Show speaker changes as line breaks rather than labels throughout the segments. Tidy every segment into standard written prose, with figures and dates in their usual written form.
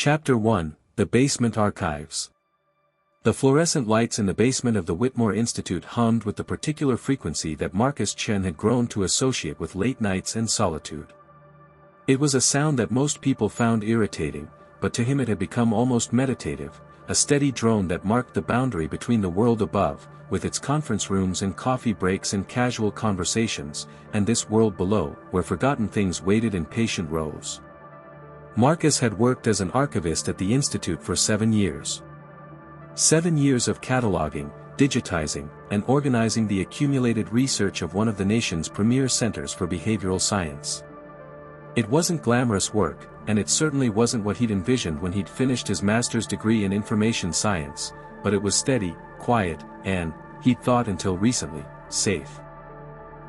Chapter 1, The Basement Archives. The fluorescent lights in the basement of the Whitmore Institute hummed with the particular frequency that Marcus Chen had grown to associate with late nights and solitude. It was a sound that most people found irritating, but to him it had become almost meditative, a steady drone that marked the boundary between the world above, with its conference rooms and coffee breaks and casual conversations, and this world below, where forgotten things waited in patient rows. Marcus had worked as an archivist at the Institute for 7 years. 7 years of cataloging, digitizing, and organizing the accumulated research of one of the nation's premier centers for behavioral science. It wasn't glamorous work, and it certainly wasn't what he'd envisioned when he'd finished his master's degree in information science, but it was steady, quiet, and, he'd thought until recently, safe.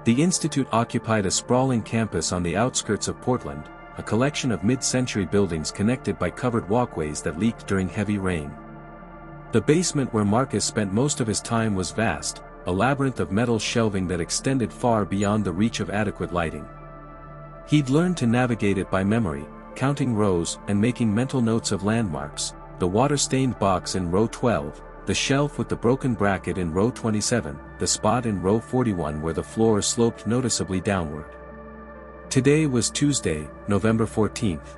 The Institute occupied a sprawling campus on the outskirts of Portland, a collection of mid-century buildings connected by covered walkways that leaked during heavy rain. The basement where Marcus spent most of his time was vast, a labyrinth of metal shelving that extended far beyond the reach of adequate lighting. He'd learned to navigate it by memory, counting rows and making mental notes of landmarks, the water-stained box in row 12, the shelf with the broken bracket in row 27, the spot in row 41 where the floor sloped noticeably downward. Today was Tuesday, November 14th.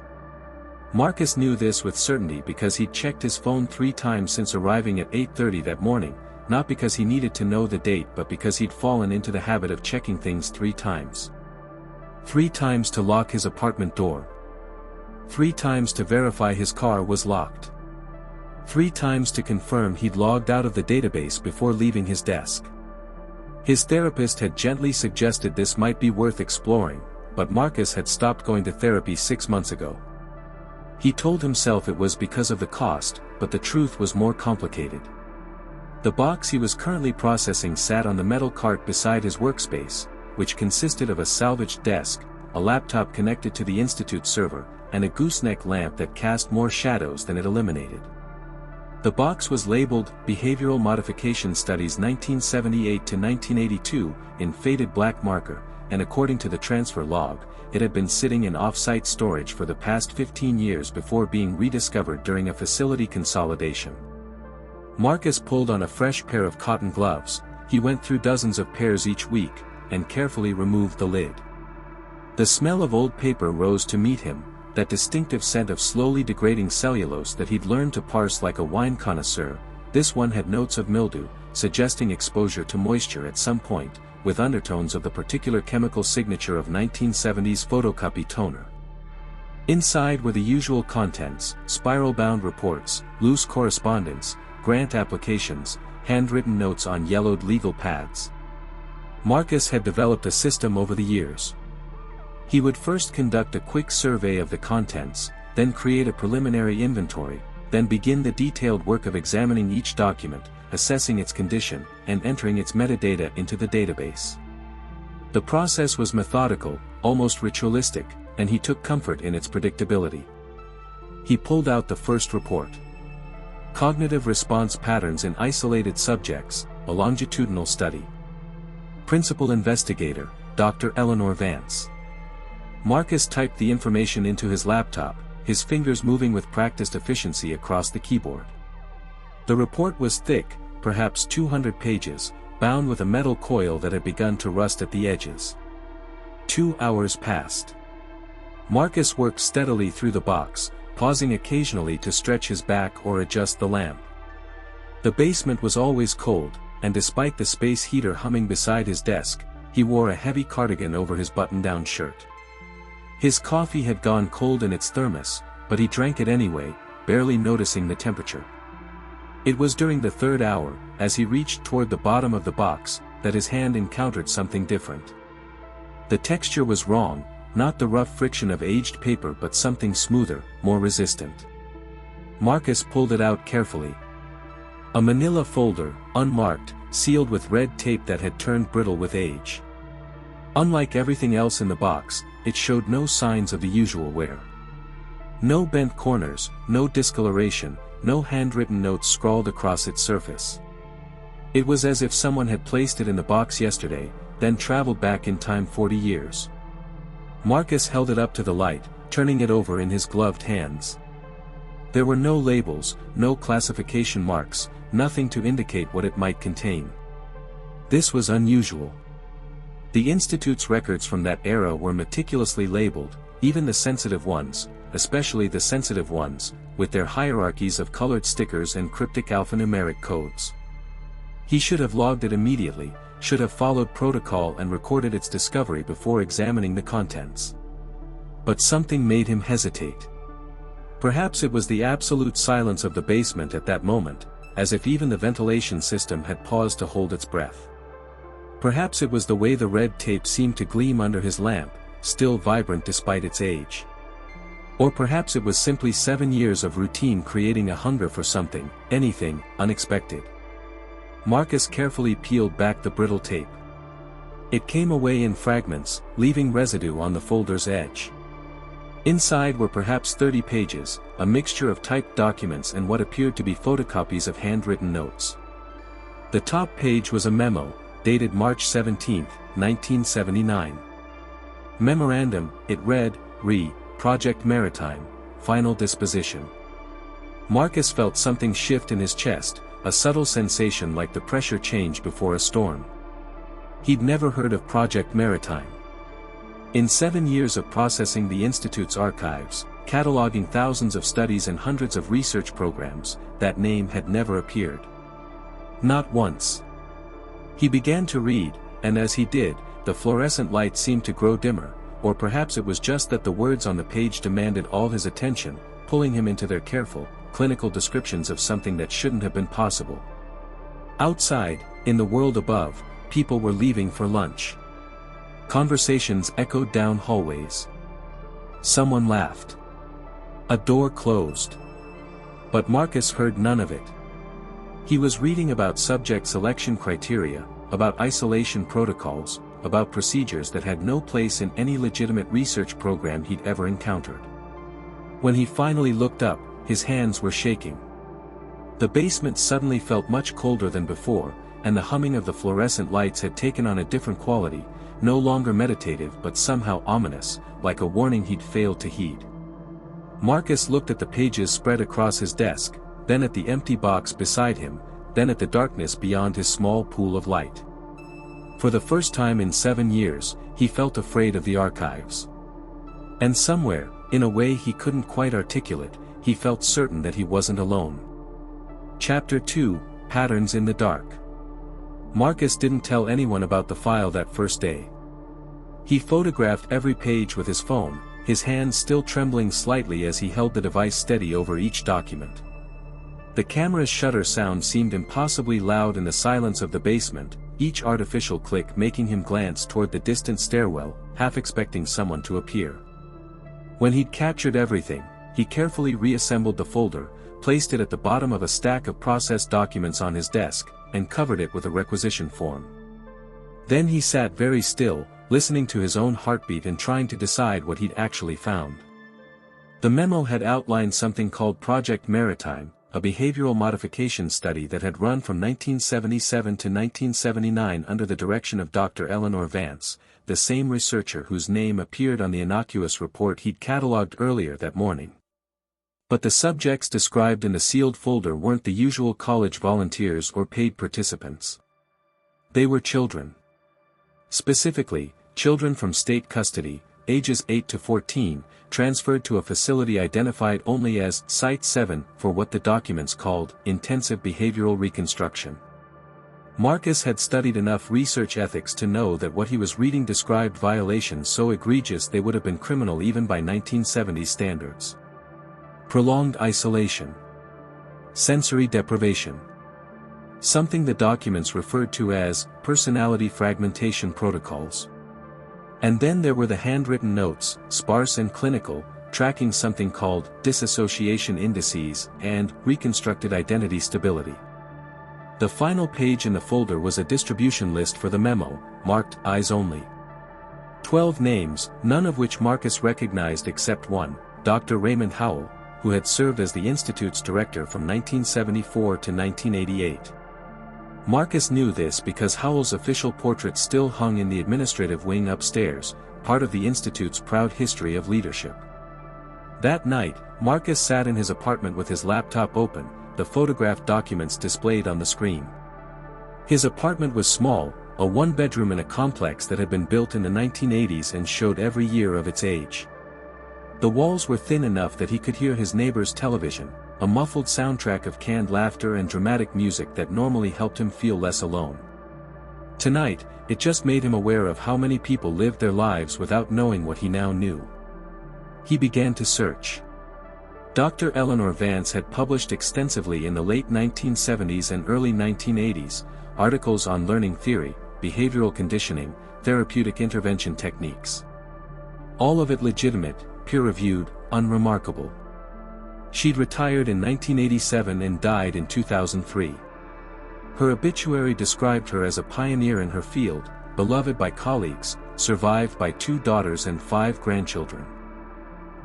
Marcus knew this with certainty because he'd checked his phone 3 times since arriving at 8:30 that morning, not because he needed to know the date but because he'd fallen into the habit of checking things 3 times. 3 times to lock his apartment door. 3 times to verify his car was locked. 3 times to confirm he'd logged out of the database before leaving his desk. His therapist had gently suggested this might be worth exploring, but Marcus had stopped going to therapy 6 months ago. He told himself it was because of the cost, but the truth was more complicated. The box he was currently processing sat on the metal cart beside his workspace, which consisted of a salvaged desk, a laptop connected to the Institute server, and a gooseneck lamp that cast more shadows than it eliminated. The box was labeled Behavioral Modification Studies 1978 to 1982 in faded black marker, and according to the transfer log, it had been sitting in off-site storage for the past 15 years before being rediscovered during a facility consolidation. Marcus pulled on a fresh pair of cotton gloves. He went through dozens of pairs each week, and carefully removed the lid. The smell of old paper rose to meet him, that distinctive scent of slowly degrading cellulose that he'd learned to parse like a wine connoisseur. This one had notes of mildew, suggesting exposure to moisture at some point, with undertones of the particular chemical signature of 1970s photocopy toner. Inside were the usual contents: spiral-bound reports, loose correspondence, grant applications, handwritten notes on yellowed legal pads. Marcus had developed a system over the years. He would first conduct a quick survey of the contents, then create a preliminary inventory, then begin the detailed work of examining each document, assessing its condition, and entering its metadata into the database. The process was methodical, almost ritualistic, and he took comfort in its predictability. He pulled out the first report. Cognitive Response Patterns in Isolated Subjects, a Longitudinal Study. Principal Investigator, Dr. Eleanor Vance. Marcus typed the information into his laptop, his fingers moving with practiced efficiency across the keyboard. The report was thick, perhaps 200 pages, bound with a metal coil that had begun to rust at the edges. 2 hours passed. Marcus worked steadily through the box, pausing occasionally to stretch his back or adjust the lamp. The basement was always cold, and despite the space heater humming beside his desk, he wore a heavy cardigan over his button-down shirt. His coffee had gone cold in its thermos, but he drank it anyway, barely noticing the temperature. It was during the 3rd hour, as he reached toward the bottom of the box, that his hand encountered something different. The texture was wrong, not the rough friction of aged paper but something smoother, more resistant. Marcus pulled it out carefully. A manila folder, unmarked, sealed with red tape that had turned brittle with age. Unlike everything else in the box, it showed no signs of the usual wear. No bent corners, no discoloration, no handwritten notes scrawled across its surface. It was as if someone had placed it in the box yesterday, then traveled back in time 40 years. Marcus held it up to the light, turning it over in his gloved hands. There were no labels, no classification marks, nothing to indicate what it might contain. This was unusual. The Institute's records from that era were meticulously labeled, even the sensitive ones, especially the sensitive ones, with their hierarchies of colored stickers and cryptic alphanumeric codes. He should have logged it immediately, should have followed protocol and recorded its discovery before examining the contents. But something made him hesitate. Perhaps it was the absolute silence of the basement at that moment, as if even the ventilation system had paused to hold its breath. Perhaps it was the way the red tape seemed to gleam under his lamp, still vibrant despite its age. Or perhaps it was simply 7 years of routine creating a hunger for something, anything, unexpected. Marcus carefully peeled back the brittle tape. It came away in fragments, leaving residue on the folder's edge. Inside were perhaps 30 pages, a mixture of typed documents and what appeared to be photocopies of handwritten notes. The top page was a memo, dated March 17, 1979. Memorandum, it read, Project Maritime, Final Disposition. Marcus felt something shift in his chest, a subtle sensation like the pressure change before a storm. He'd never heard of Project Maritime. In 7 years of processing the Institute's archives, cataloging thousands of studies and hundreds of research programs, that name had never appeared. Not once. He began to read, and as he did, the fluorescent light seemed to grow dimmer, or perhaps it was just that the words on the page demanded all his attention, pulling him into their careful, clinical descriptions of something that shouldn't have been possible. Outside, in the world above, people were leaving for lunch. Conversations echoed down hallways. Someone laughed. A door closed. But Marcus heard none of it. He was reading about subject selection criteria, about isolation protocols, about procedures that had no place in any legitimate research program he'd ever encountered. When he finally looked up, his hands were shaking. The basement suddenly felt much colder than before, and the humming of the fluorescent lights had taken on a different quality, no longer meditative but somehow ominous, like a warning he'd failed to heed. Marcus looked at the pages spread across his desk, then at the empty box beside him, then at the darkness beyond his small pool of light. For the first time in 7 years, he felt afraid of the archives. And somewhere, in a way he couldn't quite articulate, he felt certain that he wasn't alone. Chapter 2, Patterns in the Dark. Marcus didn't tell anyone about the file that first day. He photographed every page with his phone, his hands still trembling slightly as he held the device steady over each document. The camera's shutter sound seemed impossibly loud in the silence of the basement, each artificial click making him glance toward the distant stairwell, half expecting someone to appear. When he'd captured everything, he carefully reassembled the folder, placed it at the bottom of a stack of processed documents on his desk, and covered it with a requisition form. Then he sat very still, listening to his own heartbeat and trying to decide what he'd actually found. The memo had outlined something called Project Maritime, a behavioral modification study that had run from 1977 to 1979 under the direction of Dr. Eleanor Vance, the same researcher whose name appeared on the innocuous report he'd catalogued earlier that morning. But the subjects described in the sealed folder weren't the usual college volunteers or paid participants. They were children. Specifically, children from state custody, ages 8 to 14, transferred to a facility identified only as Site 7 for what the documents called intensive behavioral reconstruction. Marcus had studied enough research ethics to know that what he was reading described violations so egregious they would have been criminal even by 1970s standards. Prolonged isolation. Sensory deprivation. Something the documents referred to as personality fragmentation protocols. And then there were the handwritten notes, sparse and clinical, tracking something called dissociation indices and reconstructed identity stability. The final page in the folder was a distribution list for the memo, marked Eyes Only. 12 names, none of which Marcus recognized except one, Dr. Raymond Howell, who had served as the Institute's director from 1974 to 1988. Marcus knew this because Howell's official portrait still hung in the administrative wing upstairs, part of the Institute's proud history of leadership. That night, Marcus sat in his apartment with his laptop open, the photographed documents displayed on the screen. His apartment was small, a one-bedroom in a complex that had been built in the 1980s and showed every year of its age. The walls were thin enough that he could hear his neighbor's television, a muffled soundtrack of canned laughter and dramatic music that normally helped him feel less alone. Tonight, it just made him aware of how many people lived their lives without knowing what he now knew. He began to search. Dr. Eleanor Vance had published extensively in the late 1970s and early 1980s, articles on learning theory, behavioral conditioning, therapeutic intervention techniques. All of it legitimate, peer-reviewed, unremarkable. She'd retired in 1987 and died in 2003. Her obituary described her as a pioneer in her field, beloved by colleagues, survived by 2 daughters and 5 grandchildren.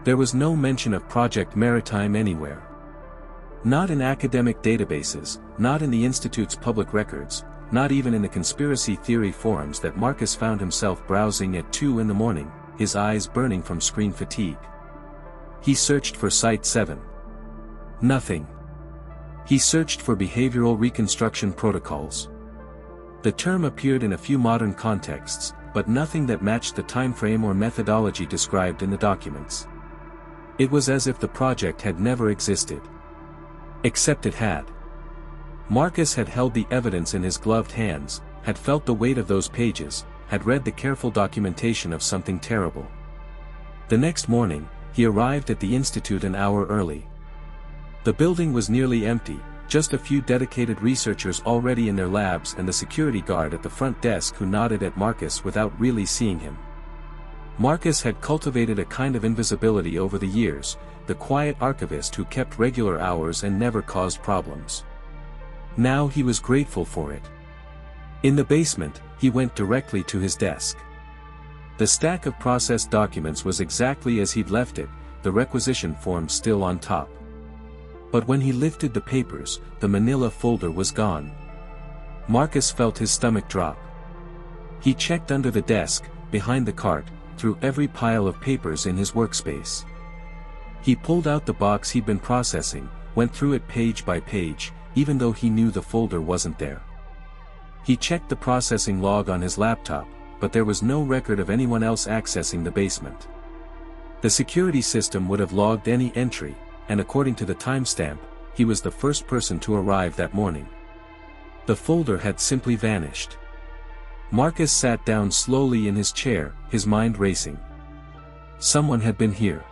There was no mention of Project Maritime anywhere. Not in academic databases, not in the Institute's public records, not even in the conspiracy theory forums that Marcus found himself browsing at 2 in the morning, his eyes burning from screen fatigue. He searched for Site 7. Nothing. He searched for behavioral reconstruction protocols. The term appeared in a few modern contexts, but nothing that matched the timeframe or methodology described in the documents. It was as if the project had never existed. Except it had. Marcus had held the evidence in his gloved hands, had felt the weight of those pages, had read the careful documentation of something terrible. The next morning, he arrived at the Institute an hour early. The building was nearly empty, just a few dedicated researchers already in their labs and the security guard at the front desk who nodded at Marcus without really seeing him. Marcus had cultivated a kind of invisibility over the years, the quiet archivist who kept regular hours and never caused problems. Now he was grateful for it. In the basement, he went directly to his desk. The stack of processed documents was exactly as he'd left it, the requisition form still on top. But when he lifted the papers, the manila folder was gone. Marcus felt his stomach drop. He checked under the desk, behind the cart, through every pile of papers in his workspace. He pulled out the box he'd been processing, went through it page by page, even though he knew the folder wasn't there. He checked the processing log on his laptop, but there was no record of anyone else accessing the basement. The security system would have logged any entry, and according to the timestamp, he was the first person to arrive that morning. The folder had simply vanished. Marcus sat down slowly in his chair, his mind racing. Someone had been here.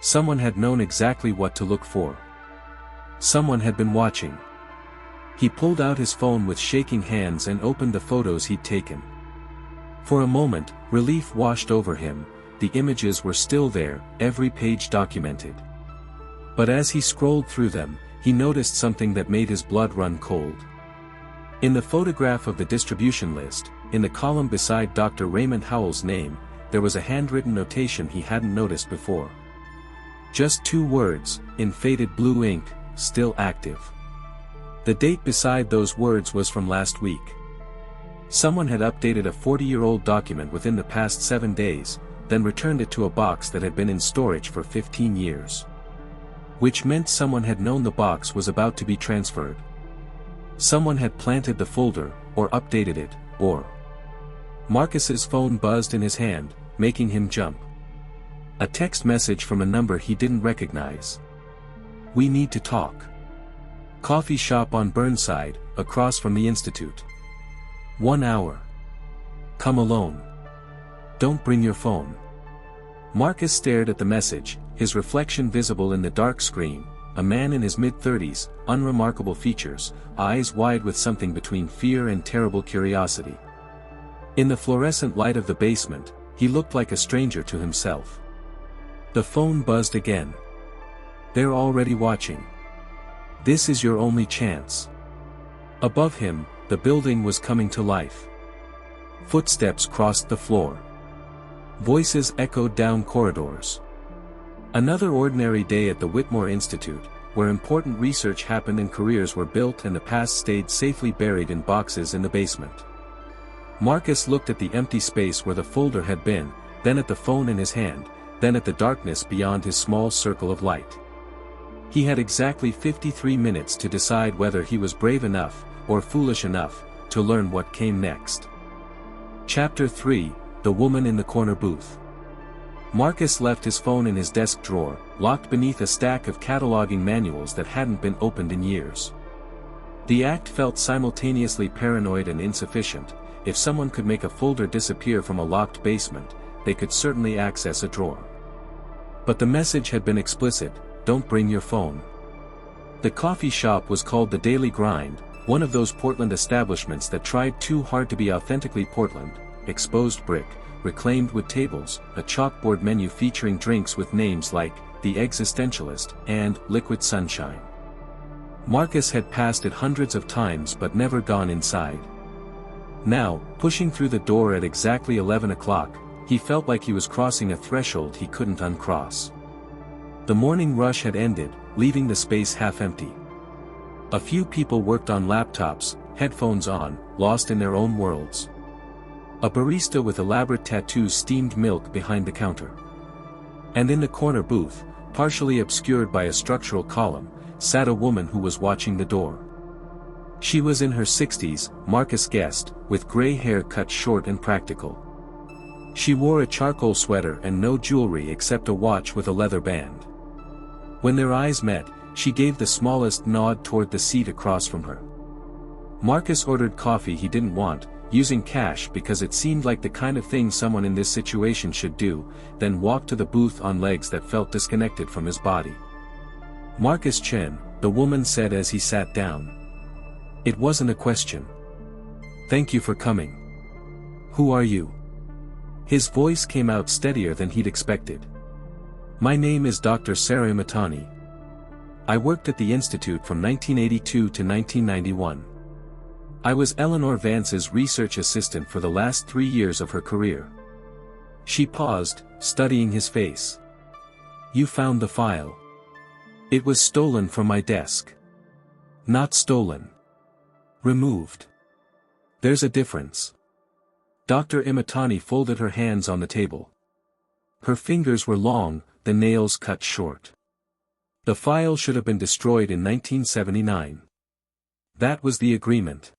Someone had known exactly what to look for. Someone had been watching. He pulled out his phone with shaking hands and opened the photos he'd taken. For a moment, relief washed over him, the images were still there, every page documented. But as he scrolled through them, he noticed something that made his blood run cold. In the photograph of the distribution list, in the column beside Dr. Raymond Howell's name, there was a handwritten notation he hadn't noticed before. Just 2 words, in faded blue ink, still active. The date beside those words was from last week. Someone had updated a 40-year-old document within the past 7 days, then returned it to a box that had been in storage for 15 years. Which meant someone had known the box was about to be transferred. Someone had planted the folder, or updated it, or... Marcus's phone buzzed in his hand, making him jump. A text message from a number he didn't recognize. "We need to talk. Coffee shop on Burnside, across from the Institute. 1 hour. Come alone. Don't bring your phone." Marcus stared at the message, his reflection visible in the dark screen, a man in his mid-30s, unremarkable features, eyes wide with something between fear and terrible curiosity. In the fluorescent light of the basement, he looked like a stranger to himself. The phone buzzed again. "They're already watching. This is your only chance." Above him, the building was coming to life. Footsteps crossed the floor. Voices echoed down corridors. Another ordinary day at the Whitmore Institute, where important research happened and careers were built and the past stayed safely buried in boxes in the basement. Marcus looked at the empty space where the folder had been, then at the phone in his hand, then at the darkness beyond his small circle of light. He had exactly 53 minutes to decide whether he was brave enough, or foolish enough, to learn what came next. Chapter 3, The Woman in the Corner Booth. Marcus left his phone in his desk drawer, locked beneath a stack of cataloging manuals that hadn't been opened in years. The act felt simultaneously paranoid and insufficient. If someone could make a folder disappear from a locked basement, they could certainly access a drawer. But the message had been explicit: don't bring your phone. The coffee shop was called the Daily Grind, one of those Portland establishments that tried too hard to be authentically Portland. Exposed brick, reclaimed wood tables, a chalkboard menu featuring drinks with names like The Existentialist and Liquid Sunshine. Marcus had passed it hundreds of times but never gone inside. Now, pushing through the door at exactly 11 o'clock, he felt like he was crossing a threshold he couldn't uncross. The morning rush had ended, leaving the space half empty. A few people worked on laptops, headphones on, lost in their own worlds. A barista with elaborate tattoos steamed milk behind the counter. And in the corner booth, partially obscured by a structural column, sat a woman who was watching the door. She was in her 60s, Marcus guessed, with gray hair cut short and practical. She wore a charcoal sweater and no jewelry except a watch with a leather band. When their eyes met, she gave the smallest nod toward the seat across from her. Marcus ordered coffee he didn't want, using cash because it seemed like the kind of thing someone in this situation should do, then walked to the booth on legs that felt disconnected from his body. Marcus Chen, the woman said as he sat down. It wasn't a question. Thank you for coming. Who are you? His voice came out steadier than he'd expected. My name is Dr. Sarah Imatani. I worked at the Institute from 1982 to 1991. I was Eleanor Vance's research assistant for the last 3 years of her career. She paused, studying his face. You found the file. It was stolen from my desk. Not stolen. Removed. There's a difference. Dr. Imatani folded her hands on the table. Her fingers were long, the nails cut short. The file should have been destroyed in 1979. That was the agreement.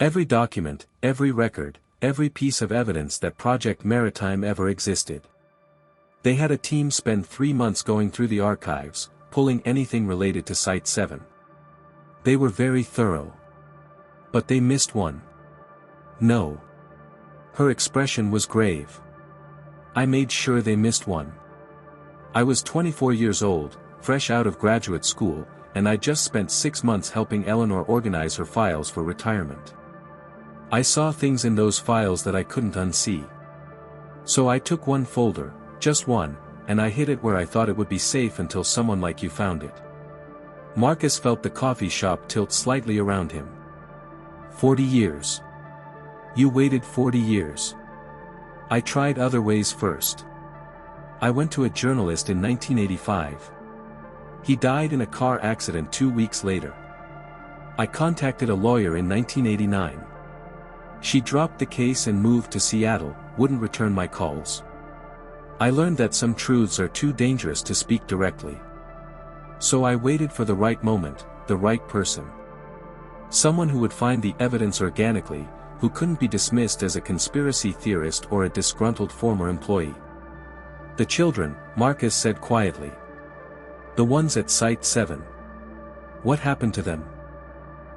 Every document, every record, every piece of evidence that Project Maritime ever existed. They had a team spend 3 months going through the archives, pulling anything related to Site 7. They were very thorough. But they missed one. No. Her expression was grave. I made sure they missed one. I was 24 years old, fresh out of graduate school, and I just spent 6 months helping Eleanor organize her files for retirement. I saw things in those files that I couldn't unsee. So I took one folder, just one, and I hid it where I thought it would be safe until someone like you found it. Marcus felt the coffee shop tilt slightly around him. 40 years. You waited 40 years. I tried other ways first. I went to a journalist in 1985. He died in a car accident 2 weeks later. I contacted a lawyer in 1989. She dropped the case and moved to Seattle, wouldn't return my calls. I learned that some truths are too dangerous to speak directly. So I waited for the right moment, the right person. Someone who would find the evidence organically, who couldn't be dismissed as a conspiracy theorist or a disgruntled former employee. The children, Marcus said quietly. The ones at Site 7. What happened to them?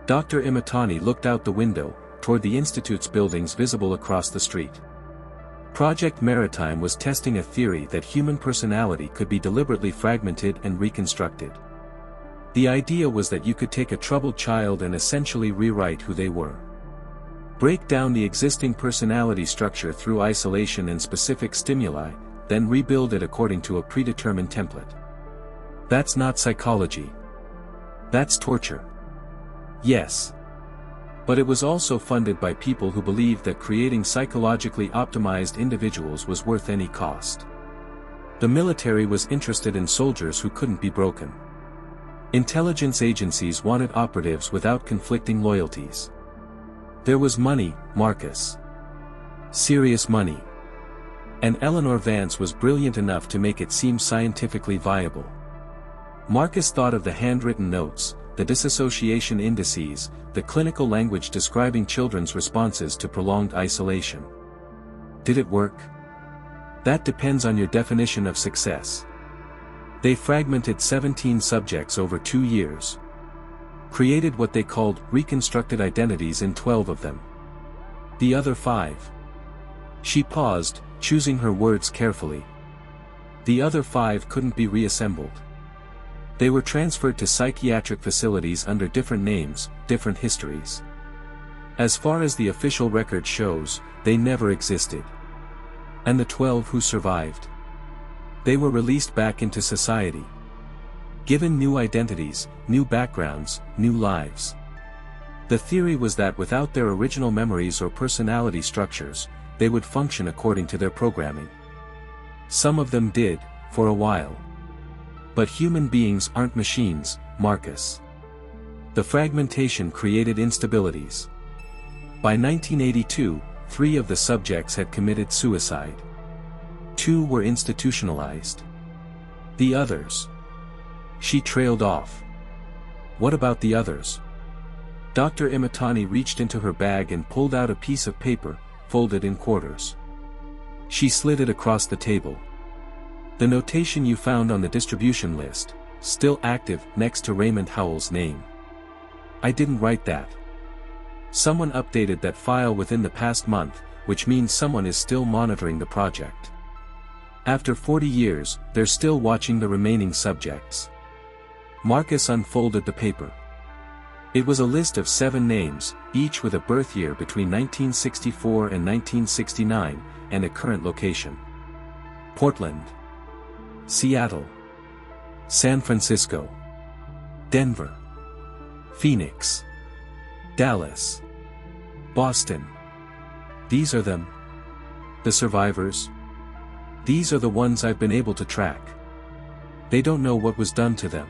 Dr. Imatani looked out the window, toward the Institute's buildings visible across the street. Project Maritime was testing a theory that human personality could be deliberately fragmented and reconstructed. The idea was that you could take a troubled child and essentially rewrite who they were. Break down the existing personality structure through isolation and specific stimuli, then rebuild it according to a predetermined template. That's not psychology. That's torture. Yes. But it was also funded by people who believed that creating psychologically optimized individuals was worth any cost. The military was interested in soldiers who couldn't be broken. Intelligence agencies wanted operatives without conflicting loyalties. There was money, Marcus. Serious money. And Eleanor Vance was brilliant enough to make it seem scientifically viable. Marcus thought of the handwritten notes, the disassociation indices, the clinical language describing children's responses to prolonged isolation. Did it work? That depends on your definition of success. They fragmented 17 subjects over 2 years. Created what they called reconstructed identities in 12 of them. The other 5. She paused, choosing her words carefully. The other 5 couldn't be reassembled. They were transferred to psychiatric facilities under different names, different histories. As far as the official record shows, they never existed. And the 12 who survived? They were released back into society. Given new identities, new backgrounds, new lives. The theory was that without their original memories or personality structures, they would function according to their programming. Some of them did, for a while. But human beings aren't machines, Marcus. The fragmentation created instabilities. By 1982, 3 of the subjects had committed suicide. 2 were institutionalized. The others? She trailed off. What about the others? Dr. Imatani reached into her bag and pulled out a piece of paper, folded in quarters. She slid it across the table. The notation you found on the distribution list, still active next to Raymond Howell's name. I didn't write that. Someone updated that file within the past month, which means someone is still monitoring the project. After 40 years, they're still watching the remaining subjects. Marcus unfolded the paper. It was a list of 7 names, each with a birth year between 1964 and 1969, and a current location. Portland, Seattle, San Francisco, Denver, Phoenix, Dallas, Boston. These are them. The survivors. These are the ones I've been able to track. They don't know what was done to them.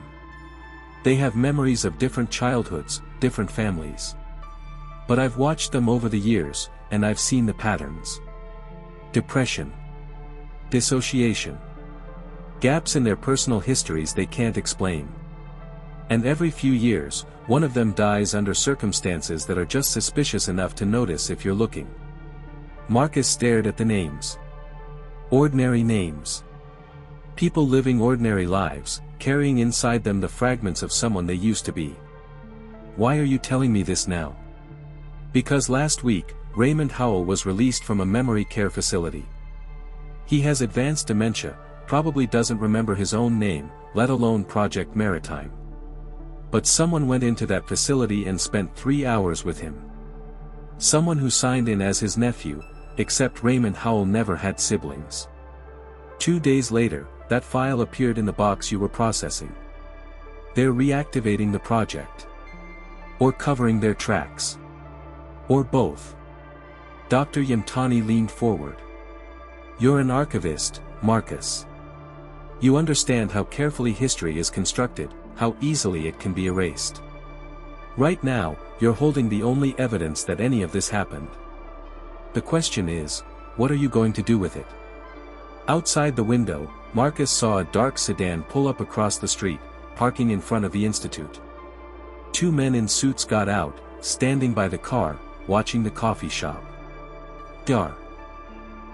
They have memories of different childhoods, different families. But I've watched them over the years, and I've seen the patterns. Depression. Dissociation. Gaps in their personal histories they can't explain. And every few years, one of them dies under circumstances that are just suspicious enough to notice if you're looking. Marcus stared at the names. Ordinary names. People living ordinary lives, carrying inside them the fragments of someone they used to be. Why are you telling me this now? Because last week, Raymond Howell was released from a memory care facility. He has advanced dementia, probably doesn't remember his own name, let alone Project Maritime. But someone went into that facility and spent 3 hours with him. Someone who signed in as his nephew, except Raymond Howell never had siblings. 2 days later, that file appeared in the box you were processing. They're reactivating the project. Or covering their tracks. Or both. Dr. Yamtani leaned forward. You're an archivist, Marcus. You understand how carefully history is constructed, how easily it can be erased. Right now, you're holding the only evidence that any of this happened. The question is, what are you going to do with it? Outside the window, Marcus saw a dark sedan pull up across the street, parking in front of the institute. 2 men in suits got out, standing by the car, watching the coffee shop. Dar.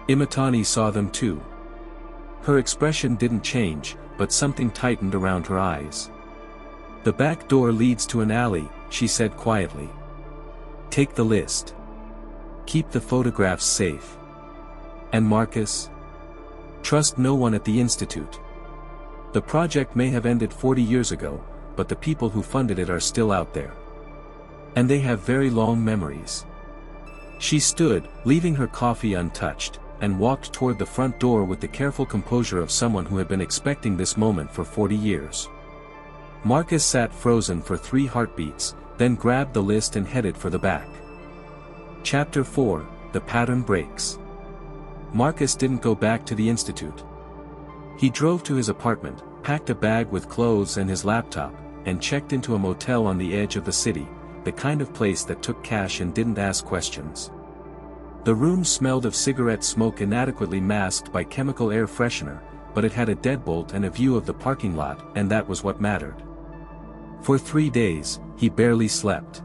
Imatani saw them too. Her expression didn't change, but something tightened around her eyes. The back door leads to an alley, she said quietly. Take the list. Keep the photographs safe. And Marcus? Trust no one at the institute. The project may have ended 40 years ago, but the people who funded it are still out there. And they have very long memories. She stood, leaving her coffee untouched, and walked toward the front door with the careful composure of someone who had been expecting this moment for 40 years. Marcus sat frozen for 3 heartbeats, then grabbed the list and headed for the back. Chapter 4, The Pattern Breaks. Marcus didn't go back to the institute. He drove to his apartment, packed a bag with clothes and his laptop, and checked into a motel on the edge of the city, the kind of place that took cash and didn't ask questions. The room smelled of cigarette smoke inadequately masked by chemical air freshener, but it had a deadbolt and a view of the parking lot, and that was what mattered. For 3 days, he barely slept.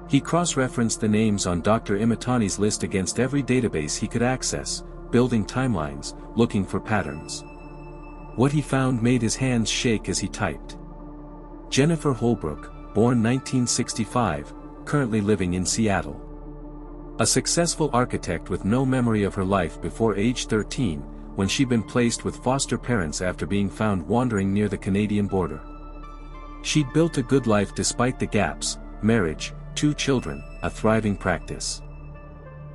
He cross-referenced the names on Dr. Imatani's list against every database he could access, building timelines, looking for patterns. What he found made his hands shake as he typed. Jennifer Holbrook, born 1965, currently living in Seattle. A successful architect with no memory of her life before age 13, when she'd been placed with foster parents after being found wandering near the Canadian border. She'd built a good life despite the gaps: marriage, 2 children, a thriving practice.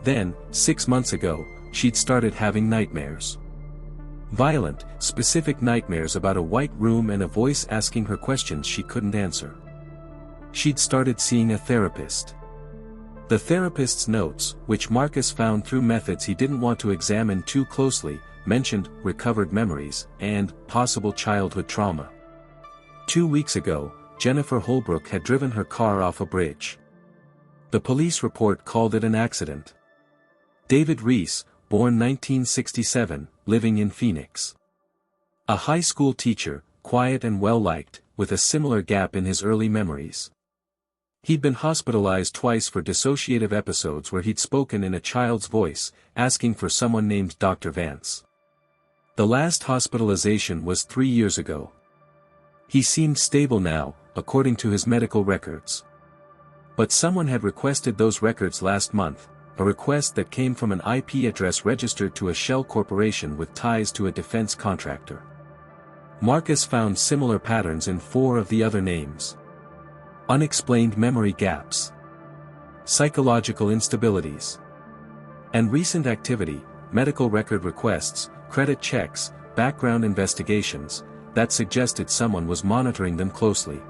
Then, 6 months ago, she'd started having nightmares. Violent, specific nightmares about a white room and a voice asking her questions she couldn't answer. She'd started seeing a therapist. The therapist's notes, which Marcus found through methods he didn't want to examine too closely, mentioned recovered memories and possible childhood trauma. 2 weeks ago, Jennifer Holbrook had driven her car off a bridge. The police report called it an accident. David Reese, born 1967, living in Phoenix. A high school teacher, quiet and well-liked, with a similar gap in his early memories. He'd been hospitalized twice for dissociative episodes where he'd spoken in a child's voice, asking for someone named Dr. Vance. The last hospitalization was 3 years ago. He seemed stable now, according to his medical records. But someone had requested those records last month, a request that came from an IP address registered to a shell corporation with ties to a defense contractor. Marcus found similar patterns in 4 of the other names. Unexplained memory gaps, psychological instabilities, and recent activity, medical record requests, credit checks, background investigations, that suggested someone was monitoring them closely.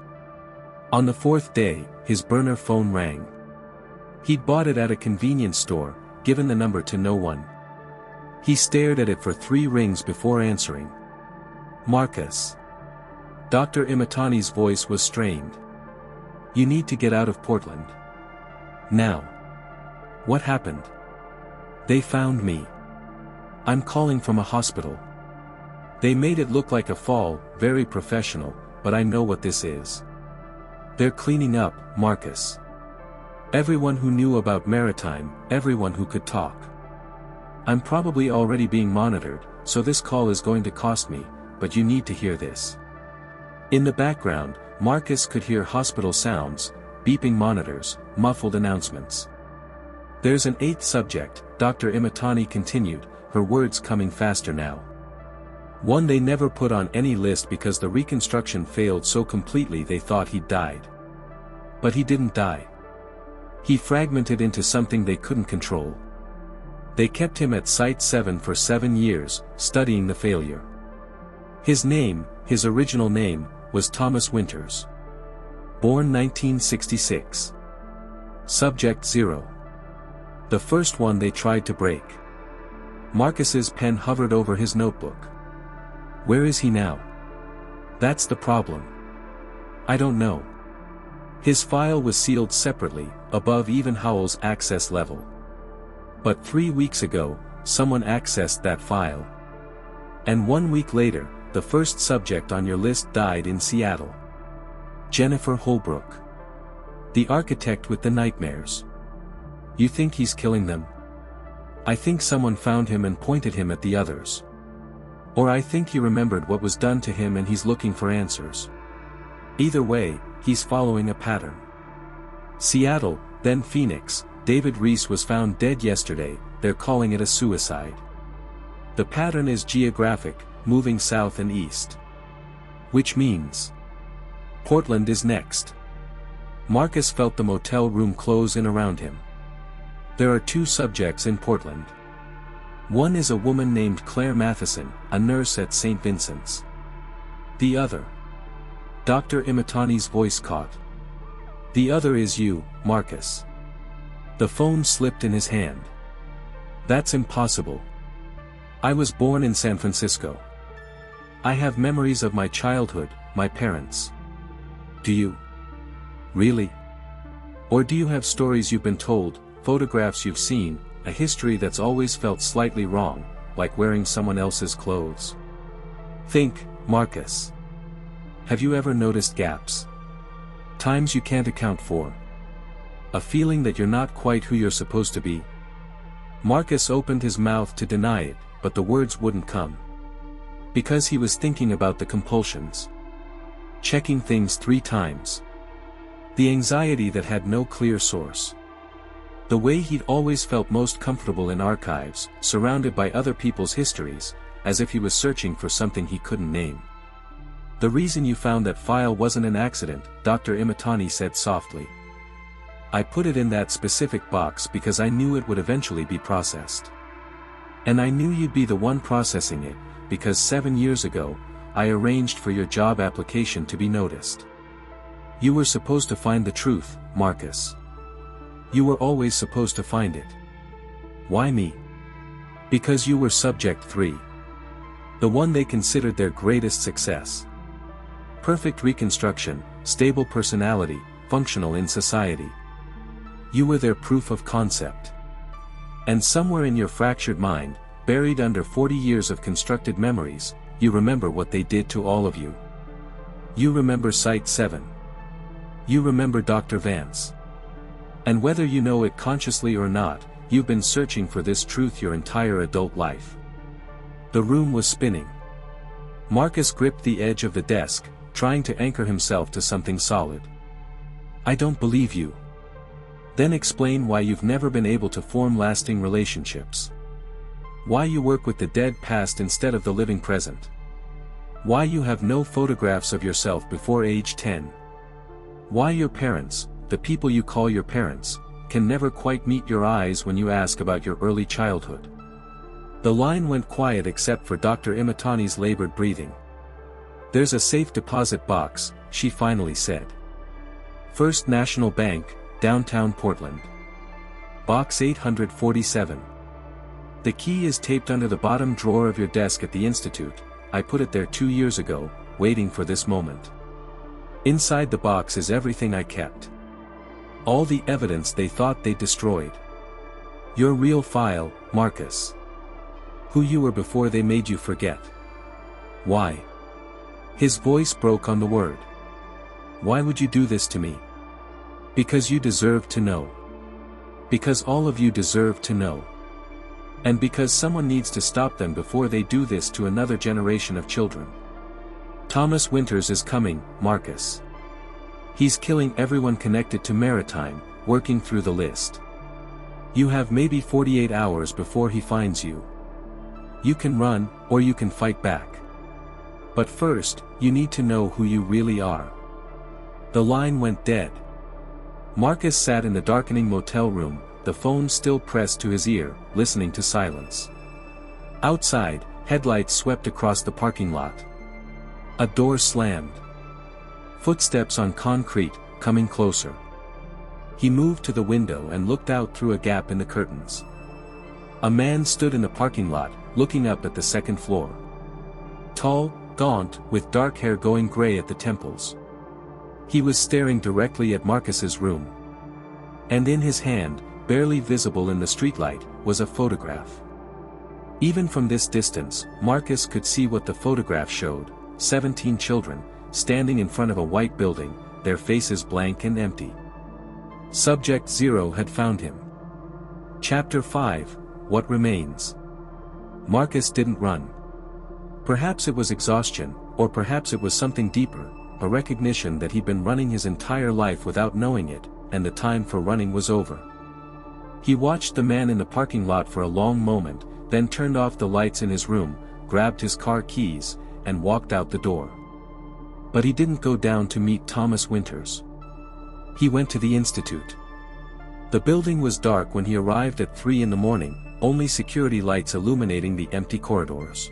On the 4th day, his burner phone rang. He'd bought it at a convenience store, given the number to no one. He stared at it for 3 rings before answering. Marcus. Dr. Imatani's voice was strained. You need to get out of Portland. Now. What happened? They found me. I'm calling from a hospital. They made it look like a fall, very professional, but I know what this is. They're cleaning up, Marcus. Everyone who knew about Maritime, everyone who could talk. I'm probably already being monitored, so this call is going to cost me, but you need to hear this. In the background, Marcus could hear hospital sounds, beeping monitors, muffled announcements. There's an 8th subject, Dr. Imatani continued, her words coming faster now. One they never put on any list because the reconstruction failed so completely they thought he'd died. But he didn't die. He fragmented into something they couldn't control. They kept him at Site 7 for 7 years, studying the failure. His name, his original name, was Thomas Winters. Born 1966. Subject 0. The first one they tried to break. Marcus's pen hovered over his notebook. Where is he now? That's the problem. I don't know. His file was sealed separately, above even Howell's access level. But 3 weeks ago, someone accessed that file. And 1 week later, the first subject on your list died in Seattle. Jennifer Holbrook. The architect with the nightmares. You think he's killing them? I think someone found him and pointed him at the others. Or I think he remembered what was done to him and he's looking for answers. Either way, he's following a pattern. Seattle, then Phoenix. David Reese was found dead yesterday, they're calling it a suicide. The pattern is geographic, moving south and east. Which means Portland is next. Marcus felt the motel room close in around him. There are 2 subjects in Portland. One is a woman named Claire Matheson, a nurse at St. Vincent's. The other. Dr. Imatani's voice caught. The other is you, Marcus. The phone slipped in his hand. That's impossible. I was born in San Francisco. I have memories of my childhood, my parents. Do you? Really? Or do you have stories you've been told, photographs you've seen, a history that's always felt slightly wrong, like wearing someone else's clothes. Think, Marcus. Have you ever noticed gaps? Times you can't account for? A feeling that you're not quite who you're supposed to be? Marcus opened his mouth to deny it, but the words wouldn't come. Because he was thinking about the compulsions. Checking things 3 times. The anxiety that had no clear source. The way he'd always felt most comfortable in archives, surrounded by other people's histories, as if he was searching for something he couldn't name. The reason you found that file wasn't an accident, Dr. Imatani said softly. I put it in that specific box because I knew it would eventually be processed. And I knew you'd be the one processing it, because 7 years ago, I arranged for your job application to be noticed. You were supposed to find the truth, Marcus. You were always supposed to find it. Why me? Because you were subject 3. The one they considered their greatest success. Perfect reconstruction, stable personality, functional in society. You were their proof of concept. And somewhere in your fractured mind, buried under 40 years of constructed memories, you remember what they did to all of you. You remember Site 7. You remember Dr. Vance. And whether you know it consciously or not, you've been searching for this truth your entire adult life. The room was spinning. Marcus gripped the edge of the desk, trying to anchor himself to something solid. I don't believe you. Then explain why you've never been able to form lasting relationships. Why you work with the dead past instead of the living present. Why you have no photographs of yourself before age 10. Why your parents, the people you call your parents, can never quite meet your eyes when you ask about your early childhood. The line went quiet except for Dr. Imatani's labored breathing. There's a safe deposit box, she finally said. First National Bank, downtown Portland. Box 847. The key is taped under the bottom drawer of your desk at the Institute. I put it there 2 years ago, waiting for this moment. Inside the box is everything I kept. All the evidence they thought they destroyed. Your real file, Marcus. Who you were before they made you forget. Why? His voice broke on the word. Why would you do this to me? Because you deserve to know. Because all of you deserve to know. And because someone needs to stop them before they do this to another generation of children. Thomas Winters is coming, Marcus. He's killing everyone connected to Maritime, working through the list. You have maybe 48 hours before he finds you. You can run, or you can fight back. But first, you need to know who you really are. The line went dead. Marcus sat in the darkening motel room, the phone still pressed to his ear, listening to silence. Outside, headlights swept across the parking lot. A door slammed. Footsteps on concrete, coming closer. He moved to the window and looked out through a gap in the curtains. A man stood in the parking lot, looking up at the second floor. Tall, gaunt, with dark hair going gray at the temples. He was staring directly at Marcus's room. And in his hand, barely visible in the streetlight, was a photograph. Even from this distance, Marcus could see what the photograph showed: 17 children, standing in front of a white building, their faces blank and empty. Subject 0 had found him. Chapter 5, What Remains? Marcus didn't run. Perhaps it was exhaustion, or perhaps it was something deeper, a recognition that he'd been running his entire life without knowing it, and the time for running was over. He watched the man in the parking lot for a long moment, then turned off the lights in his room, grabbed his car keys, and walked out the door. But he didn't go down to meet Thomas Winters. He went to the Institute. The building was dark when he arrived at 3 in the morning, only security lights illuminating the empty corridors.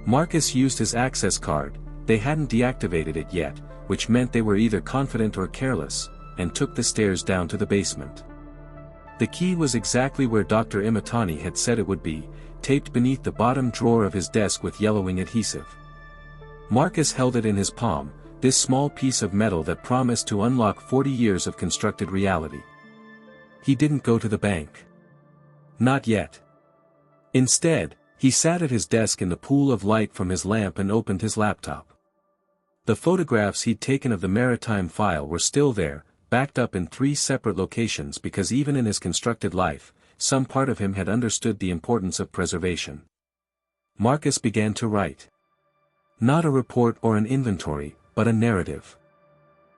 Marcus used his access card, they hadn't deactivated it yet, which meant they were either confident or careless, and took the stairs down to the basement. The key was exactly where Dr. Imatani had said it would be, taped beneath the bottom drawer of his desk with yellowing adhesive. Marcus held it in his palm, this small piece of metal that promised to unlock 40 years of constructed reality. He didn't go to the bank. Not yet. Instead, he sat at his desk in the pool of light from his lamp and opened his laptop. The photographs he'd taken of the maritime file were still there, backed up in 3 separate locations because even in his constructed life, some part of him had understood the importance of preservation. Marcus began to write. Not a report or an inventory, but a narrative.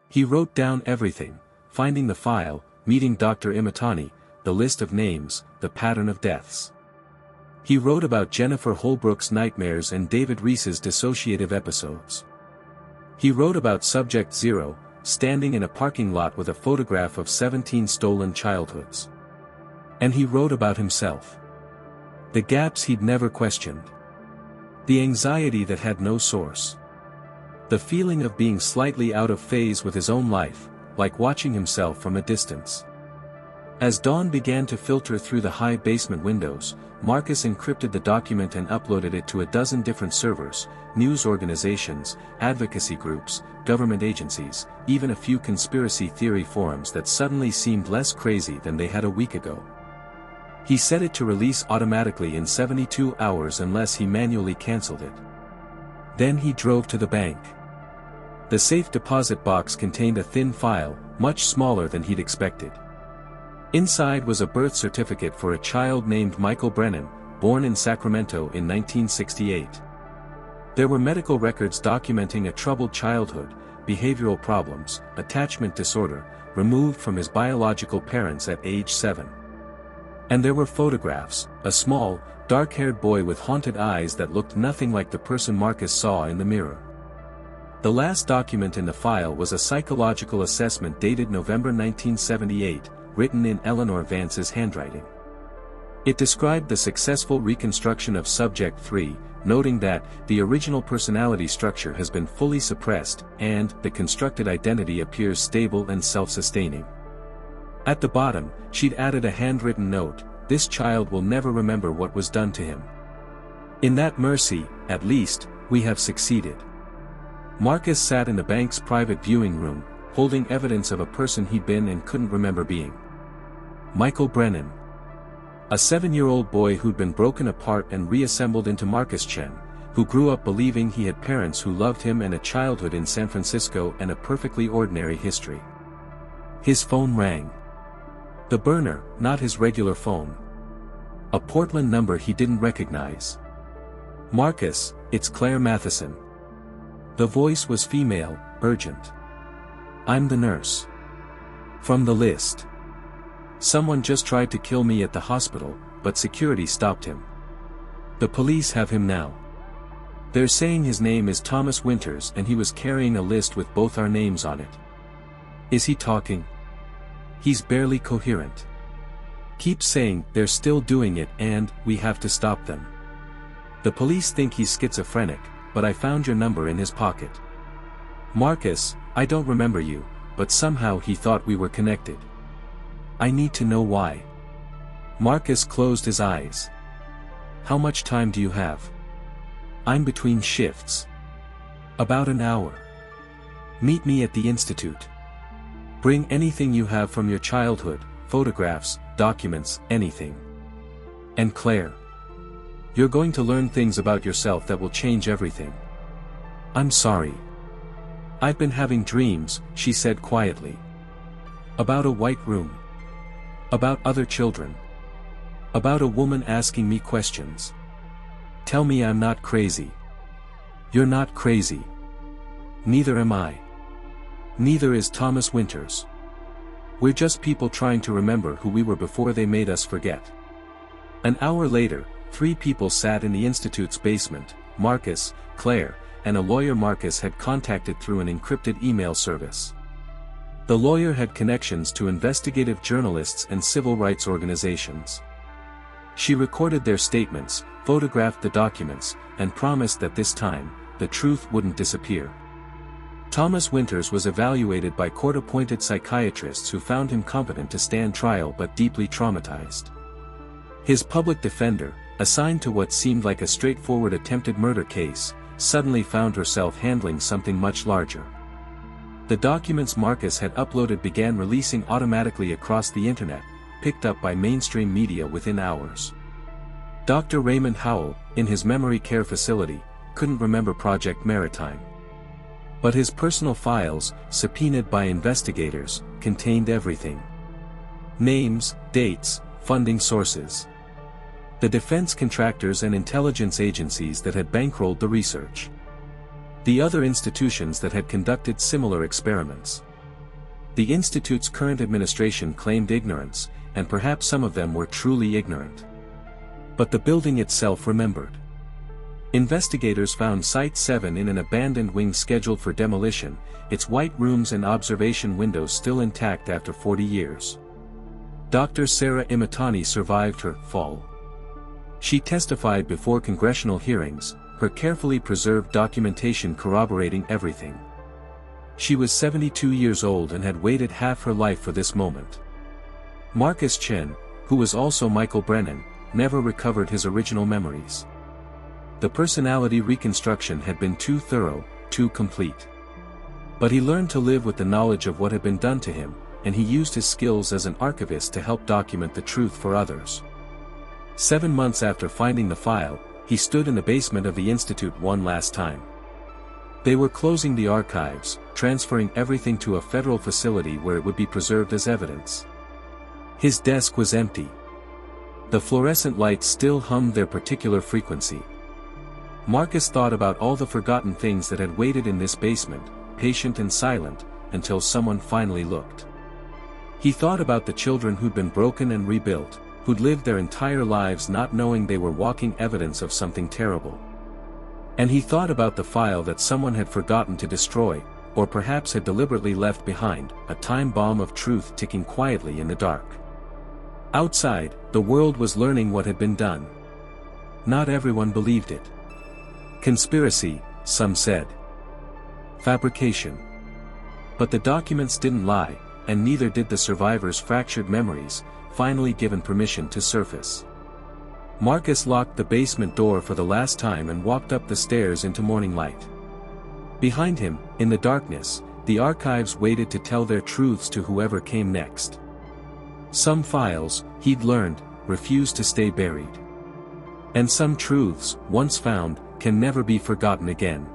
He wrote down everything, finding the file, meeting Dr. Imatani, the list of names, the pattern of deaths. He wrote about Jennifer Holbrook's nightmares and David Reese's dissociative episodes. He wrote about Subject Zero, standing in a parking lot with a photograph of 17 stolen childhoods. And he wrote about himself. The gaps he'd never questioned. The anxiety that had no source. The feeling of being slightly out of phase with his own life, like watching himself from a distance. As dawn began to filter through the high basement windows, Marcus encrypted the document and uploaded it to a dozen different servers, news organizations, advocacy groups, government agencies, even a few conspiracy theory forums that suddenly seemed less crazy than they had a week ago. He set it to release automatically in 72 hours unless he manually canceled it. Then he drove to the bank. The safe deposit box contained a thin file, much smaller than he'd expected. Inside was a birth certificate for a child named Michael Brennan, born in Sacramento in 1968. There were medical records documenting a troubled childhood, behavioral problems, attachment disorder, removed from his biological parents at age 7. And there were photographs, a small, dark-haired boy with haunted eyes that looked nothing like the person Marcus saw in the mirror. The last document in the file was a psychological assessment dated November 1978, written in Eleanor Vance's handwriting. It described the successful reconstruction of Subject 3, noting that the original personality structure has been fully suppressed and the constructed identity appears stable and self-sustaining. At the bottom, she'd added a handwritten note, "This child will never remember what was done to him. In that mercy, at least, we have succeeded." Marcus sat in the bank's private viewing room, holding evidence of a person he'd been and couldn't remember being. Michael Brennan. A 7-year-old boy who'd been broken apart and reassembled into Marcus Chen, who grew up believing he had parents who loved him and a childhood in San Francisco and a perfectly ordinary history. His phone rang. The burner, not his regular phone. A Portland number he didn't recognize. "Marcus, it's Claire Matheson." The voice was female, urgent. "I'm the nurse. From the list. Someone just tried to kill me at the hospital, but security stopped him. The police have him now. They're saying his name is Thomas Winters and he was carrying a list with both our names on it." "Is he talking?" "He's barely coherent. Keeps saying they're still doing it and we have to stop them. The police think he's schizophrenic, but I found your number in his pocket. Marcus, I don't remember you, but somehow he thought we were connected. I need to know why." Marcus closed his eyes. "How much time do you have?" "I'm between shifts." "About an hour. Meet me at the Institute. Bring anything you have from your childhood, photographs, documents, anything. And Claire. You're going to learn things about yourself that will change everything." "I'm sorry. I've been having dreams," she said quietly. "About a white room. About other children. About a woman asking me questions. Tell me I'm not crazy." "You're not crazy. Neither am I. Neither is Thomas Winters. We're just people trying to remember who we were before they made us forget." An hour later, 3 people sat in the Institute's basement, Marcus, Claire, and a lawyer Marcus had contacted through an encrypted email service. The lawyer had connections to investigative journalists and civil rights organizations. She recorded their statements, photographed the documents, and promised that this time, the truth wouldn't disappear. Thomas Winters was evaluated by court-appointed psychiatrists who found him competent to stand trial but deeply traumatized. His public defender, assigned to what seemed like a straightforward attempted murder case, suddenly found herself handling something much larger. The documents Marcus had uploaded began releasing automatically across the internet, picked up by mainstream media within hours. Dr. Raymond Howell, in his memory care facility, couldn't remember Project Maritime. But his personal files, subpoenaed by investigators, contained everything. Names, dates, funding sources. The defense contractors and intelligence agencies that had bankrolled the research. The other institutions that had conducted similar experiments. The Institute's current administration claimed ignorance, and perhaps some of them were truly ignorant. But the building itself remembered. Investigators found Site 7 in an abandoned wing scheduled for demolition, its white rooms and observation windows still intact after 40 years. Dr. Sarah Imatani survived her fall. She testified before congressional hearings, her carefully preserved documentation corroborating everything. She was 72 years old and had waited half her life for this moment. Marcus Chen, who was also Michael Brennan, never recovered his original memories. The personality reconstruction had been too thorough, too complete. But he learned to live with the knowledge of what had been done to him, and he used his skills as an archivist to help document the truth for others. 7 months after finding the file, he stood in the basement of the Institute one last time. They were closing the archives, transferring everything to a federal facility where it would be preserved as evidence. His desk was empty. The fluorescent lights still hummed their particular frequency. Marcus thought about all the forgotten things that had waited in this basement, patient and silent, until someone finally looked. He thought about the children who'd been broken and rebuilt, who'd lived their entire lives not knowing they were walking evidence of something terrible. And he thought about the file that someone had forgotten to destroy, or perhaps had deliberately left behind, a time bomb of truth ticking quietly in the dark. Outside, the world was learning what had been done. Not everyone believed it. Conspiracy, some said. Fabrication. But the documents didn't lie, and neither did the survivors' fractured memories, finally given permission to surface. Marcus locked the basement door for the last time and walked up the stairs into morning light. Behind him, in the darkness, the archives waited to tell their truths to whoever came next. Some files, he'd learned, refused to stay buried. And some truths, once found, can never be forgotten again.